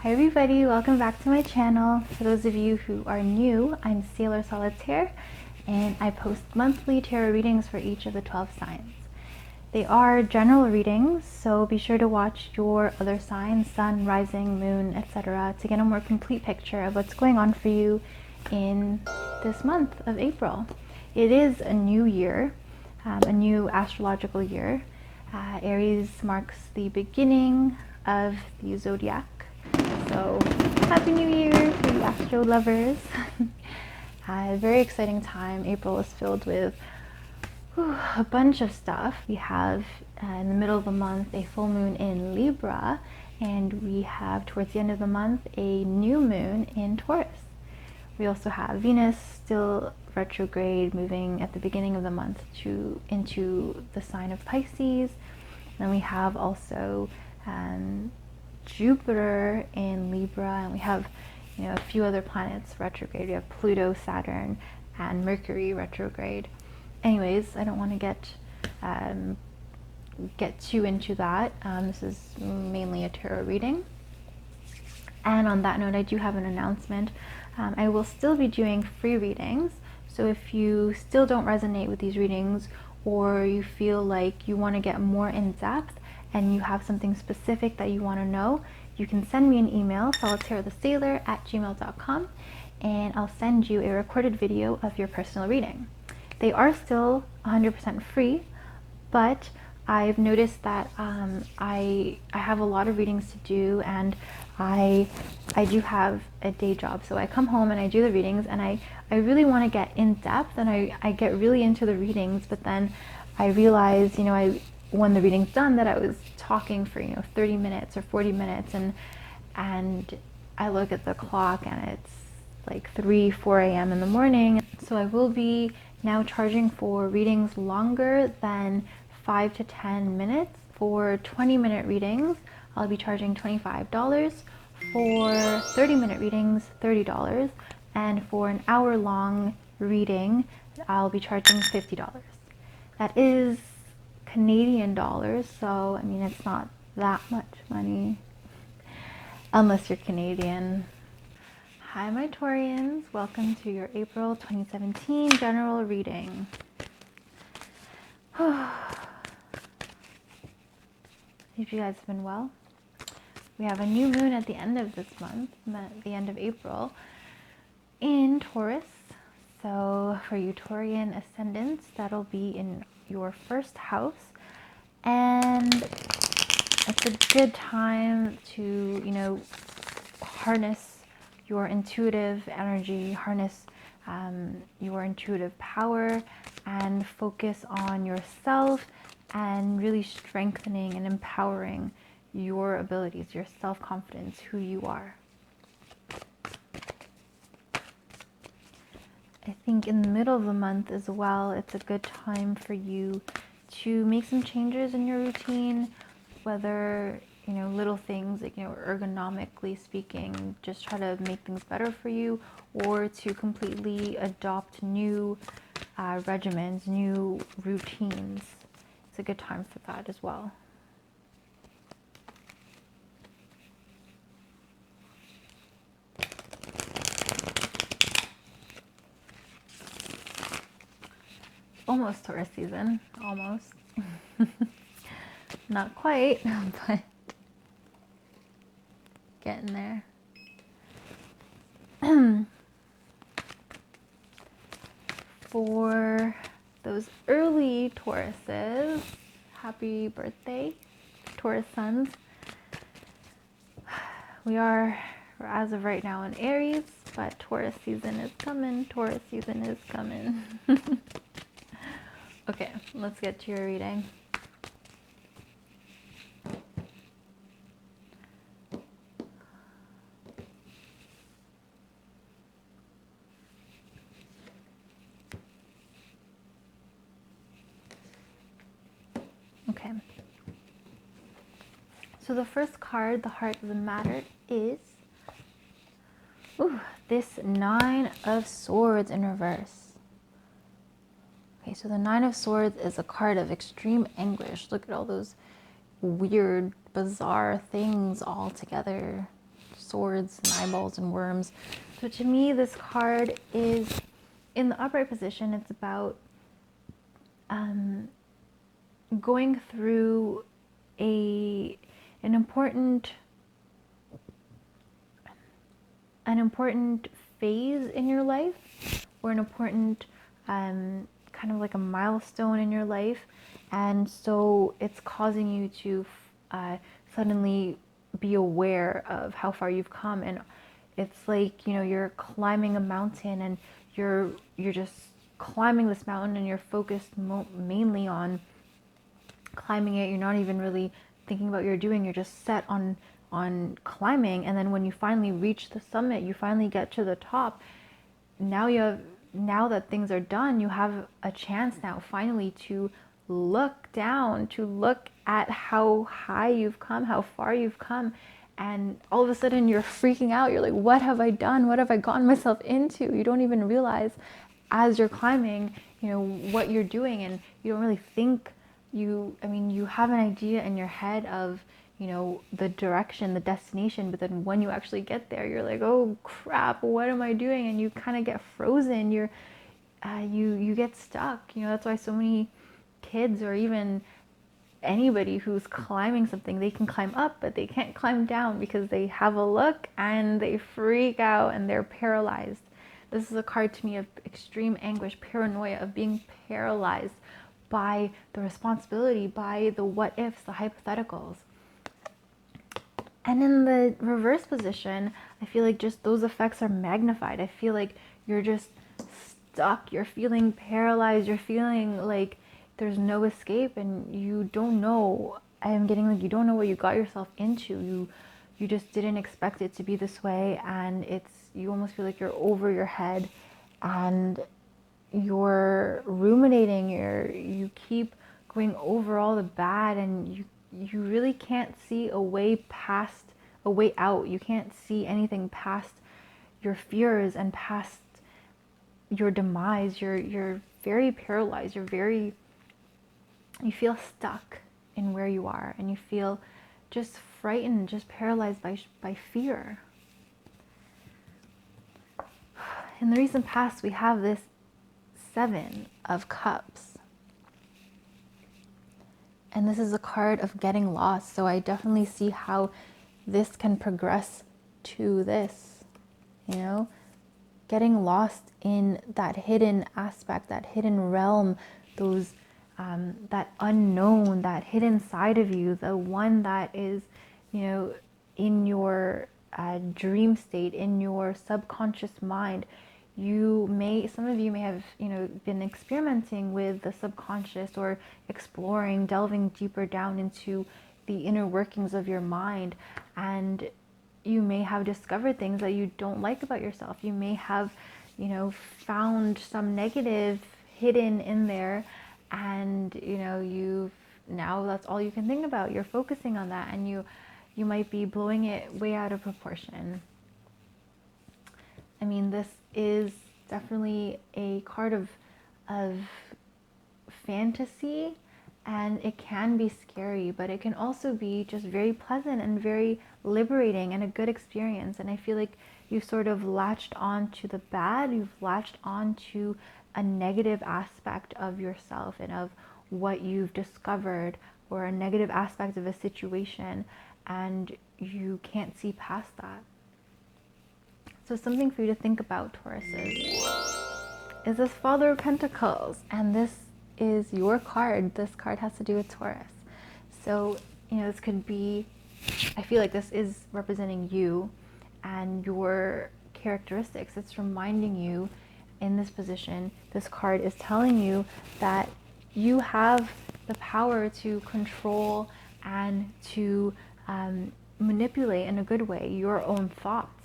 Hi everybody, welcome back to my channel. For those of you who are new, I'm Sailor Solitaire and I post monthly tarot readings for each of the 12 signs. They are general readings, so be sure to watch your other signs, sun, rising, moon, etc. to get a more complete picture of what's going on for you in this month of April. It is a new year, a new astrological year. Aries marks the beginning of the zodiac. So, Happy New Year for you astro lovers. A very exciting time. April is filled with a bunch of stuff. We have in the middle of the month a full moon in Libra, and we have towards the end of the month a new moon in Taurus. We also have Venus still retrograde, moving at the beginning of the month into the sign of Pisces. And then we have also Jupiter in Libra, and we have a few other planets retrograde. We have Pluto, Saturn, and Mercury retrograde. Anyways, I don't want to get too into that. This is mainly a tarot reading. And on that note, I do have an announcement. I will still be doing free readings, so if you still don't resonate with these readings, or you feel like you want to get more in depth and you have something specific that you want to know, you can send me an email, solitairethesailor@gmail.com, and I'll send you a recorded video of your personal reading. They are still 100% free, but I've noticed that I have a lot of readings to do, and I do have a day job. So I come home and I do the readings, and I really want to get in depth, and I get really into the readings, but then I realize, when the reading's done, that I was talking for 30 minutes or 40 minutes, and I look at the clock and it's like 3-4 a.m. in the morning. So I will be now charging for readings longer than 5 to 10 minutes. For 20-minute readings, I'll be charging $25. For 30-minute readings, $30. And for an hour-long reading, I'll be charging $50. That is Canadian dollars, so it's not that much money unless you're Canadian. Hi my Taurians, welcome to your April 2017 general reading. Hope you guys have been well. We have a new moon at the end of this month, at the end of April, in Taurus. So for you Taurian ascendants, that'll be in your first house, and it's a good time to harness your intuitive energy, harness your intuitive power, and focus on yourself and really strengthening and empowering your abilities, your self-confidence, who you are. I think in the middle of the month as well, it's a good time for you to make some changes in your routine, whether, little things like, ergonomically speaking, just try to make things better for you, or to completely adopt new regimens, new routines. It's a good time for that as well. Almost Taurus season, almost. Not quite, but getting there. For those early Tauruses, happy birthday, Taurus suns. We're as of right now in Aries, but Taurus season is coming. Taurus season is coming. Okay, let's get to your reading. Okay. So the first card, the heart of the matter, is this 9 of Swords in reverse. Okay, so the 9 of Swords is a card of extreme anguish. Look at all those weird, bizarre things all together. Just swords and eyeballs and worms. So to me, this card is, in the upright position, it's about going through an important phase in your life, or an important kind of like a milestone in your life, and so it's causing you to suddenly be aware of how far you've come. And it's like, you know, you're climbing a mountain, and you're just climbing this mountain, and you're focused mainly on climbing it. You're not even really thinking about what you're doing. You're just set on climbing. And then when you finally reach the summit, you finally get to the top, now that things are done, you have a chance now finally to look down, to look at how high you've come, how far you've come. And all of a sudden you're freaking out. You're like, what have I done? What have I gotten myself into? You don't even realize as you're climbing, you know, what you're doing, and you don't really think. You have an idea in your head of, you know, the direction, the destination, but then when you actually get there, you're like, oh crap, what am I doing? And you kind of get frozen. You get stuck. You know, that's why so many kids, or even anybody who's climbing something, they can climb up, but they can't climb down because they have a look and they freak out and they're paralyzed. This is a card to me of extreme anguish, paranoia, of being paralyzed by the responsibility, by the what ifs, the hypotheticals. And in the reverse position, I feel like just those effects are magnified. I feel like you're just stuck, you're feeling paralyzed, you're feeling like there's no escape, and you don't know. I am getting like, you don't know what you got yourself into. You just didn't expect it to be this way, and you almost feel like you're over your head, and you're ruminating, you keep going over all the bad, and you really can't see a way out. You can't see anything past your fears and past your demise. You're very paralyzed. You feel stuck in where you are, and you feel just frightened, just paralyzed by fear. In the recent past, we have this 7 of Cups. And this is a card of getting lost. So I definitely see how this can progress to this, you know, getting lost in that hidden aspect, that hidden realm, those that unknown, that hidden side of you, the one that is, you know, in your dream state, in your subconscious mind. Some of you may have, you know, been experimenting with the subconscious, or exploring, delving deeper down into the inner workings of your mind, and you may have discovered things that you don't like about yourself. You may have, you know, found some negative hidden in there, and, you know, now that's all you can think about. You're focusing on that, and you might be blowing it way out of proportion. I mean, this is definitely a card of fantasy, and it can be scary, but it can also be just very pleasant and very liberating and a good experience. And I feel like you've sort of latched on to the bad, you've latched on to a negative aspect of yourself and of what you've discovered, or a negative aspect of a situation, and you can't see past that. So something for you to think about, Tauruses, is this Father of Pentacles, and this is your card. This card has to do with Taurus. So, you know, this could be, I feel like this is representing you and your characteristics. It's reminding you in this position, this card is telling you that you have the power to control and to manipulate in a good way your own thoughts.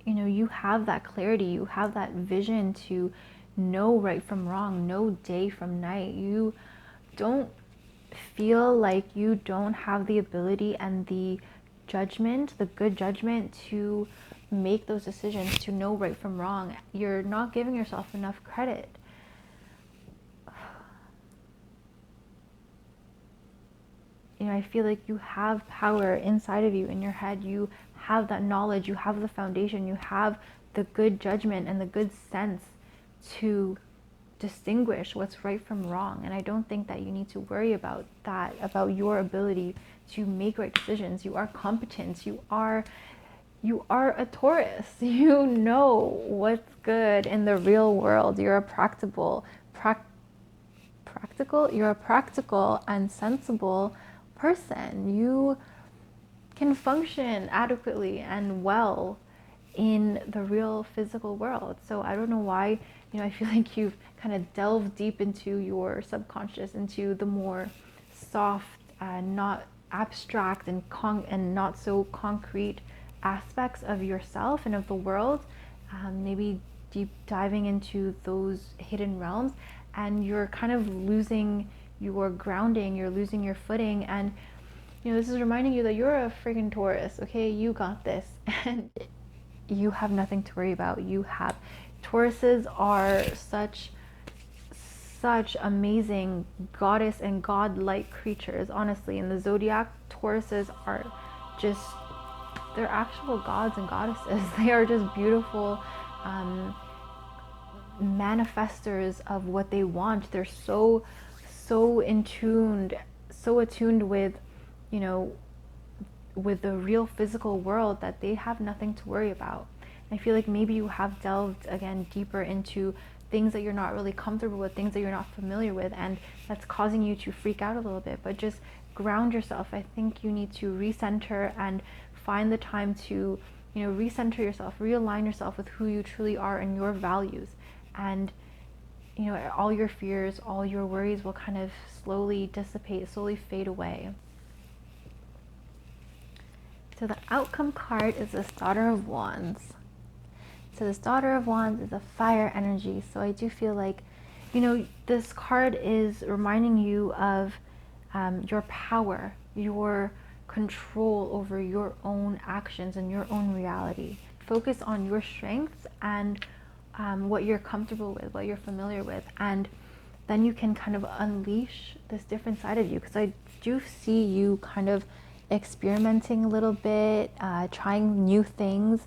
You know, you have that clarity, you have that vision to know right from wrong, know day from night. You don't feel like you don't have the ability and the judgment, the good judgment to make those decisions, to know right from wrong. You're not giving yourself enough credit. You I feel like you have power inside of you in your head. You have that knowledge, you have the foundation, you have the good judgment and the good sense to distinguish what's right from wrong. And I don't think that you need to worry about that, about your ability to make right decisions. You are competent. You are a Taurus. You know what's good in the real world. You're a you're a practical and sensible person. You can function adequately and well in the real physical world. So I don't know why, I feel like you've kind of delved deep into your subconscious, into the more soft, not abstract and not so concrete aspects of yourself and of the world. Maybe deep diving into those hidden realms, and you're kind of losing your grounding, you're losing your footing, and this is reminding you that you're a friggin' Taurus, okay? You got this, and you have nothing to worry about. Tauruses are such amazing goddess and god-like creatures, honestly. In the zodiac, Tauruses are just, they're actual gods and goddesses. They are just beautiful manifestors of what they want. They're so attuned with, with the real physical world, that they have nothing to worry about. I feel like maybe you have delved again deeper into things that you're not really comfortable with, things that you're not familiar with, and that's causing you to freak out a little bit. But just ground yourself. I think you need to recenter and find the time to, recenter yourself, realign yourself with who you truly are and your values. And all your fears, all your worries will kind of slowly dissipate, slowly fade away. So the outcome card is this Daughter of Wands. So this Daughter of Wands is a fire energy. So I do feel like, this card is reminding you of your power, your control over your own actions and your own reality. Focus on your strengths and what you're comfortable with, what you're familiar with, and then you can kind of unleash this different side of you. Because I do see you kind of experimenting a little bit, trying new things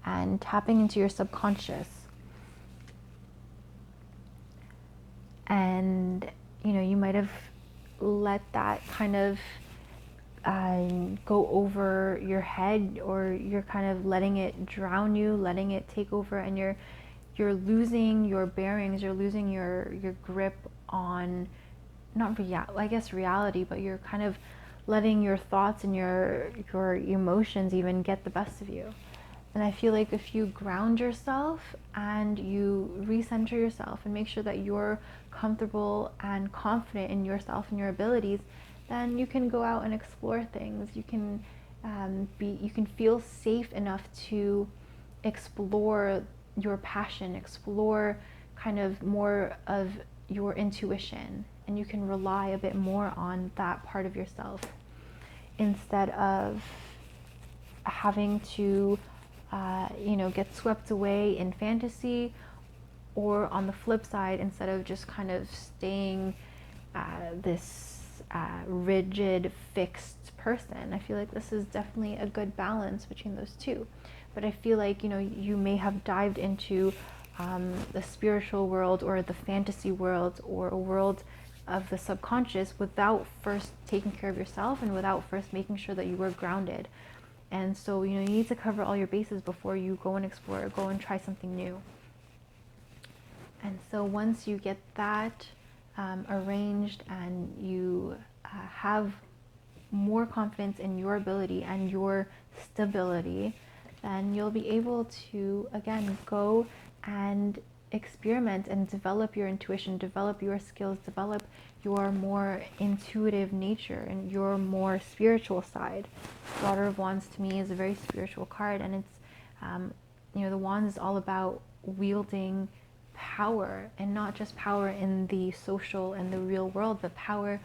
and tapping into your subconscious. And you might have let that kind of go over your head, or you're kind of letting it drown you, letting it take over, and you're losing your bearings, you're losing your grip on, reality, but you're kind of letting your thoughts and your emotions even get the best of you. And I feel like if you ground yourself and you recenter yourself and make sure that you're comfortable and confident in yourself and your abilities, then you can go out and explore things. You can feel safe enough to explore your passion, explore kind of more of your intuition, and you can rely a bit more on that part of yourself instead of having to get swept away in fantasy, or on the flip side, instead of just kind of staying this rigid, fixed person. I feel like this is definitely a good balance between those two. But I feel like, you may have dived into the spiritual world or the fantasy world or a world of the subconscious without first taking care of yourself and without first making sure that you were grounded. And so, you need to cover all your bases before you go and explore, go and try something new. And so once you get that arranged and you have more confidence in your ability and your stability, then you'll be able to, again, go and experiment and develop your intuition, develop your skills, develop your more intuitive nature and your more spiritual side. Daughter of Wands to me is a very spiritual card, and it's, the Wands is all about wielding power, and not just power in the social and the real world, but power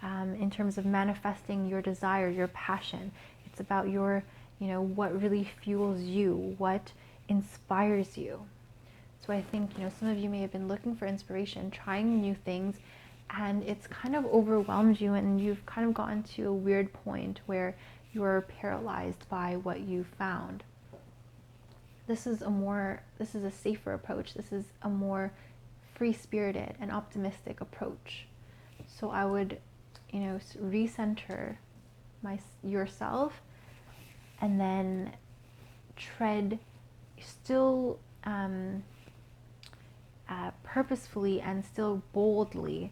in terms of manifesting your desire, your passion. It's about your, what really fuels you, what inspires you. So I think, some of you may have been looking for inspiration, trying new things, and it's kind of overwhelmed you, and you've kind of gotten to a weird point where you're paralyzed by what you found. This is a safer approach. This is a more free-spirited and optimistic approach. So I would, recenter yourself, and then tread still purposefully and still boldly.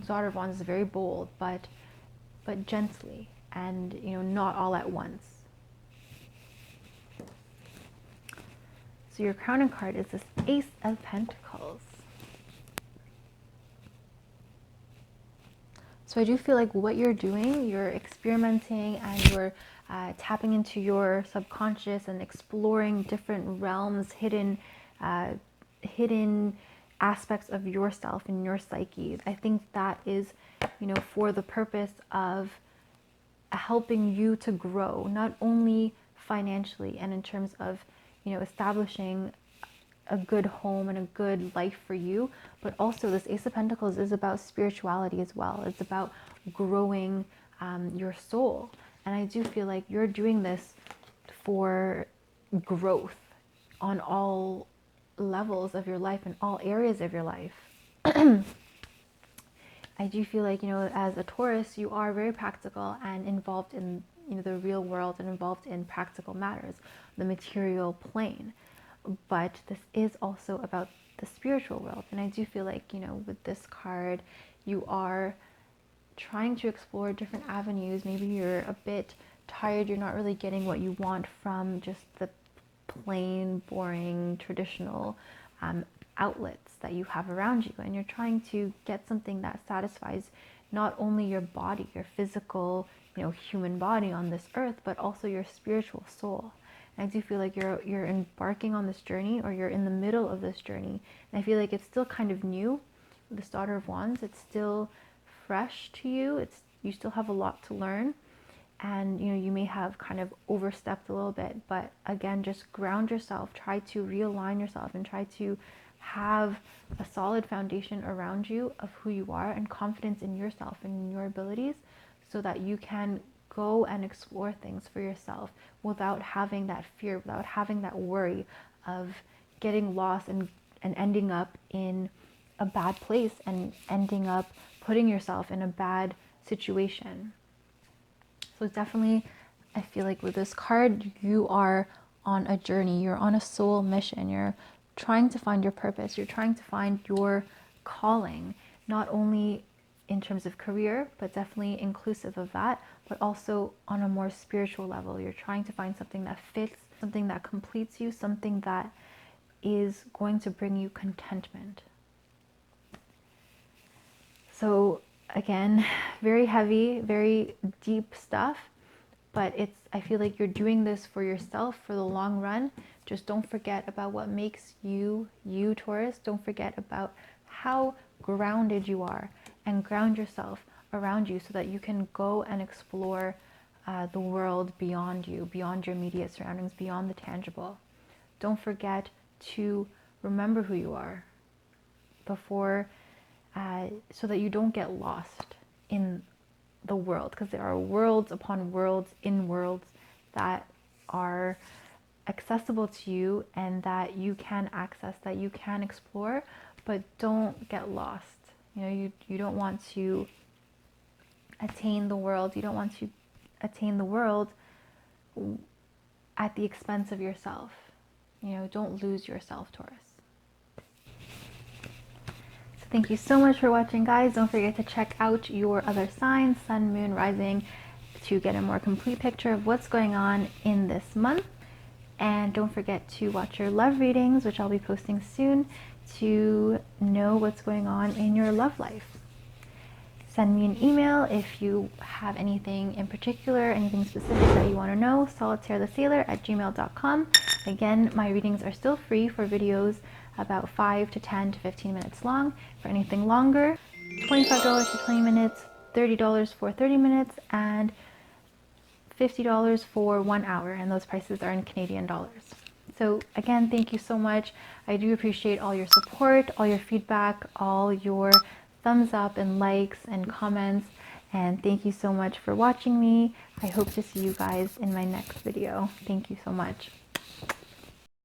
Daughter of Wands is very bold, but gently, and not all at once. So your crowning card is this Ace of Pentacles. So I do feel like what you're doing, you're experimenting, and you're tapping into your subconscious and exploring different realms, hidden aspects of yourself and your psyche. I think that is, for the purpose of helping you to grow, not only financially and in terms of, establishing a good home and a good life for you, but also this Ace of Pentacles is about spirituality as well. It's about growing your soul. And I do feel like you're doing this for growth on all levels of your life and all areas of your life. I do feel like, as a Taurus, you are very practical and involved in, the real world, and involved in practical matters, the material plane. But this is also about the spiritual world. And I do feel like, with this card, you are trying to explore different avenues. Maybe you're a bit tired, you're not really getting what you want from just the plain, boring, traditional outlets that you have around you, and you're trying to get something that satisfies not only your body, your physical, human body on this earth, but also your spiritual soul. And I do feel like you're embarking on this journey, or you're in the middle of this journey, and I feel like it's still kind of new. This Daughter of Wands, it's still fresh to you. You still have a lot to learn, and you may have kind of overstepped a little bit, but again, just ground yourself, try to realign yourself, and try to have a solid foundation around you of who you are, and confidence in yourself and in your abilities, so that you can go and explore things for yourself without having that fear, without having that worry of getting lost and ending up in a bad place, and ending up putting yourself in a bad situation. So definitely, I feel like with this card, you are on a journey, you're on a soul mission, you're trying to find your purpose, you're trying to find your calling, not only in terms of career, but definitely inclusive of that, but also on a more spiritual level. You're trying to find something that fits, something that completes you, something that is going to bring you contentment. So again, very heavy, very deep stuff, but I feel like you're doing this for yourself for the long run. Just don't forget about what makes you, Taurus. Don't forget about how grounded you are, and ground yourself around you, so that you can go and explore the world beyond you, beyond your immediate surroundings, beyond the tangible. Don't forget to remember who you are before, so that you don't get lost in the world, because there are worlds upon worlds in worlds that are accessible to you, and that you can access, that you can explore, but don't get lost. You don't want to attain the world. You don't want to attain the world at the expense of yourself. Don't lose yourself, Taurus. So thank you so much for watching, guys. Don't forget to check out your other signs, Sun, Moon, Rising, to get a more complete picture of what's going on in this month. And don't forget to watch your love readings, which I'll be posting soon, to know what's going on in your love life. Send me an email if you have anything in particular, anything specific that you want to know, solitairethesailor@gmail.com. Again, my readings are still free for videos about 5 to 10 to 15 minutes long. For anything longer, $25 for 20 minutes, $30 for 30 minutes, and $50 for 1 hour, and those prices are in Canadian dollars. So again, thank you so much. I do appreciate all your support, all your feedback, all your thumbs up and likes and comments. And thank you so much for watching me. I hope to see you guys in my next video. Thank you so much.